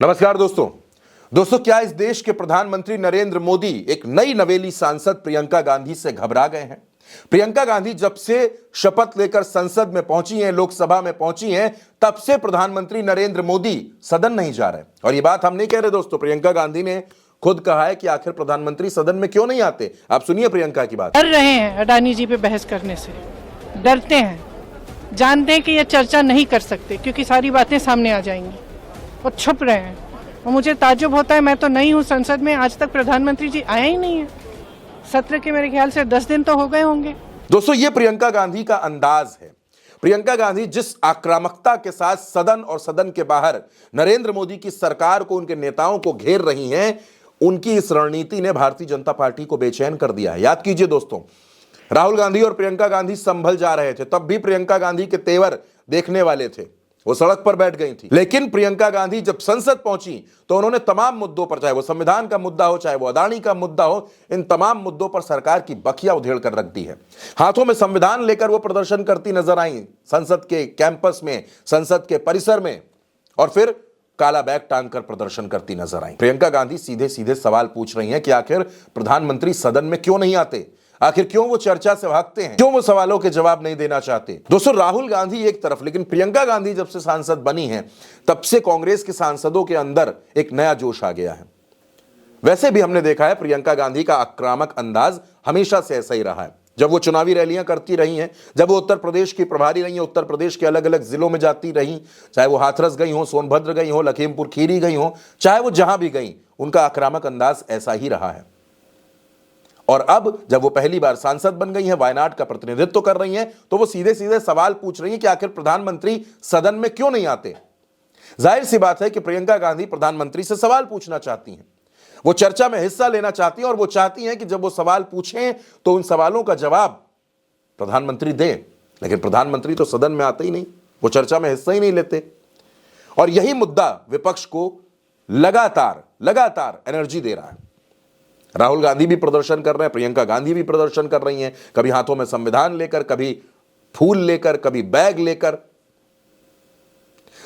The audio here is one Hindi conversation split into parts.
नमस्कार दोस्तों क्या इस देश के प्रधानमंत्री नरेंद्र मोदी एक नई नवेली सांसद प्रियंका गांधी से घबरा गए हैं? प्रियंका गांधी जब से शपथ लेकर संसद में पहुंची हैं, लोकसभा में पहुंची हैं, तब से प्रधानमंत्री नरेंद्र मोदी सदन नहीं जा रहे। और ये बात हम नहीं कह रहे दोस्तों, प्रियंका गांधी ने खुद कहा है कि आखिर प्रधानमंत्री सदन में क्यों नहीं आते। आप सुनिए प्रियंका की बात। डर रहे हैं अडानी जी पे बहस करने से, डरते हैं, जानते हैं कि ये चर्चा नहीं कर सकते क्योंकि सारी बातें सामने आ जाएंगी और छुप रहे हैं। और मुझे ताज्जुब होता है, मैं तो नहीं हूँ संसद में, आज तक प्रधानमंत्री जी आया ही नहीं है। सत्र के मेरे ख्याल से 10 दिन तो हो गए होंगे। दोस्तों ये प्रियंका गांधी का अंदाज है। प्रियंका गांधी जिस आक्रामकता के साथ सदन और सदन के बाहर नरेंद्र मोदी की सरकार को, उनके नेताओं को घेर रही हैं, उनकी इस रणनीति ने भारतीय जनता पार्टी को बेचैन कर दिया है। याद कीजिए दोस्तों, राहुल गांधी और प्रियंका गांधी संभल जा रहे थे, तब भी प्रियंका गांधी के तेवर देखने वाले थे, वो सड़क पर बैठ गई थी। लेकिन प्रियंका गांधी जब संसद पहुंची तो उन्होंने तमाम मुद्दों पर, चाहे वो संविधान का मुद्दा हो, चाहे वो अडानी का मुद्दा हो, इन तमाम मुद्दों पर सरकार की बखिया उधेड़ कर रख दी है। हाथों में संविधान लेकर वो प्रदर्शन करती नजर आई संसद के कैंपस में, संसद के परिसर में, और फिर काला बैग टांग कर प्रदर्शन करती नजर आई। प्रियंका गांधी सीधे सीधे सवाल पूछ रही हैं कि आखिर प्रधानमंत्री सदन में क्यों नहीं आते, आखिर क्यों वो चर्चा से भागते हैं, क्यों वो सवालों के जवाब नहीं देना चाहते। दोस्तों राहुल गांधी एक तरफ, लेकिन प्रियंका गांधी जब से सांसद बनी हैं तब से कांग्रेस के सांसदों के अंदर एक नया जोश आ गया है। वैसे भी हमने देखा है प्रियंका गांधी का आक्रामक अंदाज हमेशा से ऐसा ही रहा है। जब वो चुनावी रैलियां करती रही हैं, जब वो उत्तर प्रदेश की प्रभारी रही हैं, उत्तर प्रदेश के अलग अलग जिलों में जाती रही, चाहे वो हाथरस गई हो, सोनभद्र गई हो, लखीमपुर खीरी गई हो, चाहे वो जहां भी गई, उनका आक्रामक अंदाज ऐसा ही रहा है। और अब जब वो पहली बार सांसद बन गई हैं, वायनाड का प्रतिनिधित्व कर रही हैं, तो वो सीधे सीधे सवाल पूछ रही हैं कि आखिर प्रधानमंत्री सदन में क्यों नहीं आते। जाहिर सी बात है कि प्रियंका गांधी प्रधानमंत्री से सवाल पूछना चाहती हैं, वो चर्चा में हिस्सा लेना चाहती हैं, और वो चाहती हैं कि जब वो सवाल पूछें तो उन सवालों का जवाब प्रधानमंत्री दें। लेकिन प्रधानमंत्री तो सदन में आते ही नहीं, वो चर्चा में हिस्सा ही नहीं लेते। और यही मुद्दा विपक्ष को लगातार एनर्जी दे रहा है। राहुल गांधी भी प्रदर्शन कर रहे हैं, प्रियंका गांधी भी प्रदर्शन कर रही हैं, कभी हाथों में संविधान लेकर, कभी फूल लेकर, कभी बैग लेकर।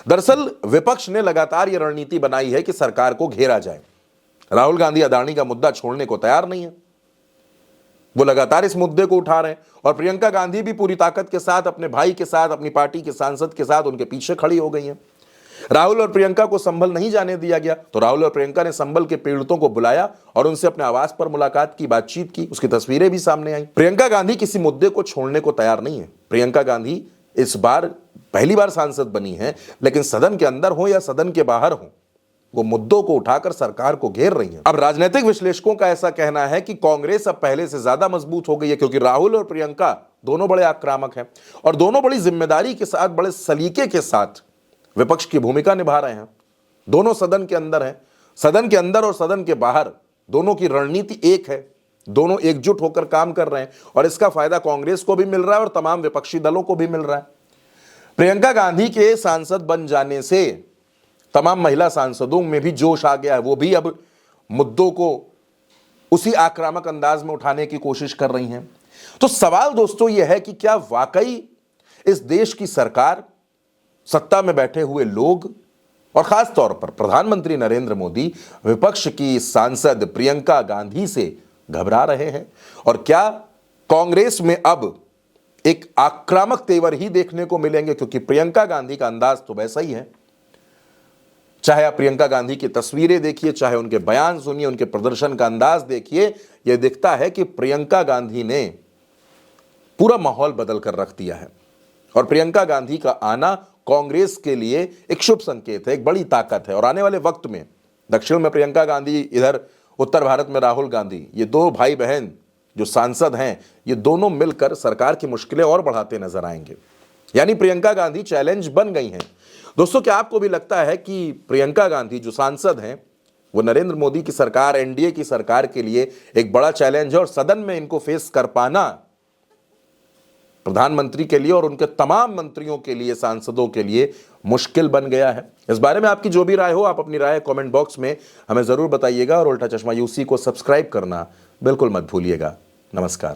दरअसल विपक्ष ने लगातार यह रणनीति बनाई है कि सरकार को घेरा जाए। राहुल गांधी अडानी का मुद्दा छोड़ने को तैयार नहीं है, वो लगातार इस मुद्दे को उठा रहे हैं, और प्रियंका गांधी भी पूरी ताकत के साथ अपने भाई के साथ, अपनी पार्टी के सांसद के साथ उनके पीछे खड़ी हो गई हैं। राहुल और प्रियंका को संभल नहीं जाने दिया गया, तो राहुल और प्रियंका ने संभल के पीड़ितों को बुलाया और उनसे अपने आवास पर मुलाकात की, बातचीत की, उसकी तस्वीरें भी सामने आई। प्रियंका गांधी किसी मुद्दे को छोड़ने को तैयार नहीं है। प्रियंका गांधी इस बार पहली बार सांसद बनी है, लेकिन सदन के अंदर हो या सदन के बाहर हो, वो मुद्दों को उठाकर सरकार को घेर रही है। अब राजनीतिक विश्लेषकों का ऐसा कहना है कि कांग्रेस अब पहले से ज्यादा मजबूत हो गई है, क्योंकि राहुल और प्रियंका दोनों बड़े आक्रामक हैं और दोनों बड़ी जिम्मेदारी के साथ, बड़े सलीके के साथ विपक्ष की भूमिका निभा रहे हैं। दोनों सदन के अंदर हैं, सदन के अंदर और सदन के बाहर दोनों की रणनीति एक है, दोनों एकजुट होकर काम कर रहे हैं, और इसका फायदा कांग्रेस को भी मिल रहा है और तमाम विपक्षी दलों को भी मिल रहा है। प्रियंका गांधी के सांसद बन जाने से तमाम महिला सांसदों में भी जोश आ गया है, वो भी अब मुद्दों को उसी आक्रामक अंदाज में उठाने की कोशिश कर रही हैं। तो सवाल दोस्तों यह है कि क्या वाकई इस देश की सरकार, सत्ता में बैठे हुए लोग, और खास तौर पर प्रधानमंत्री नरेंद्र मोदी विपक्ष की सांसद प्रियंका गांधी से घबरा रहे हैं? और क्या कांग्रेस में अब एक आक्रामक तेवर ही देखने को मिलेंगे? क्योंकि प्रियंका गांधी का अंदाज तो वैसा ही है। चाहे आप प्रियंका गांधी की तस्वीरें देखिए, चाहे उनके बयान सुनिए, उनके प्रदर्शन का अंदाज देखिए, यह दिखता है कि प्रियंका गांधी ने पूरा माहौल बदल कर रख दिया है। और प्रियंका गांधी का आना कांग्रेस के लिए एक शुभ संकेत है, एक बड़ी ताकत है। और आने वाले वक्त में दक्षिण में प्रियंका गांधी, इधर उत्तर भारत में राहुल गांधी, ये दो भाई बहन जो सांसद हैं, ये दोनों मिलकर सरकार की मुश्किलें और बढ़ाते नजर आएंगे। यानी प्रियंका गांधी चैलेंज बन गई हैं। दोस्तों क्या आपको भी लगता है कि प्रियंका गांधी जो सांसद हैं, वो नरेंद्र मोदी की सरकार, एनडीए की सरकार के लिए एक बड़ा चैलेंज है, और सदन में इनको फेस कर पाना प्रधानमंत्री के लिए और उनके तमाम मंत्रियों के लिए, सांसदों के लिए मुश्किल बन गया है? इस बारे में आपकी जो भी राय हो, आप अपनी राय कमेंट बॉक्स में हमें जरूर बताइएगा, और उल्टा चश्मा यूसी को सब्सक्राइब करना बिल्कुल मत भूलिएगा। नमस्कार।